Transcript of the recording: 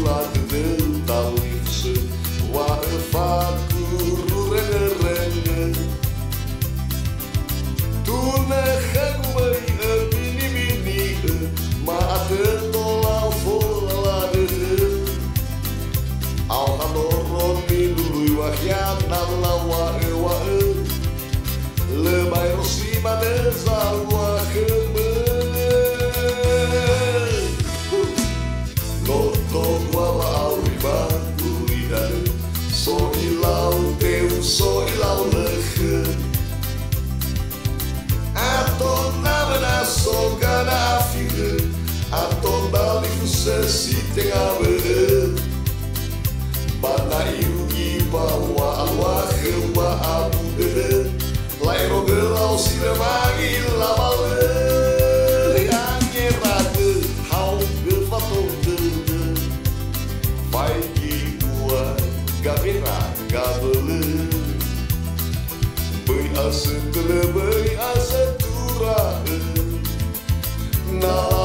la de talifse wa fa kururenge tu ne khagway bini bini ma atendo la fola de al adoro mi lui wa khiana la wa le mai rosima de zalwa khme Soy la leche Atonava na soga na fila Atonda li fusse si tem a ver Bana iugi pa wa alwa khwa abu de La irogela o cinema la vale Ange rade hau de fatonde Vai que ua gavena gavele Bai asa tura na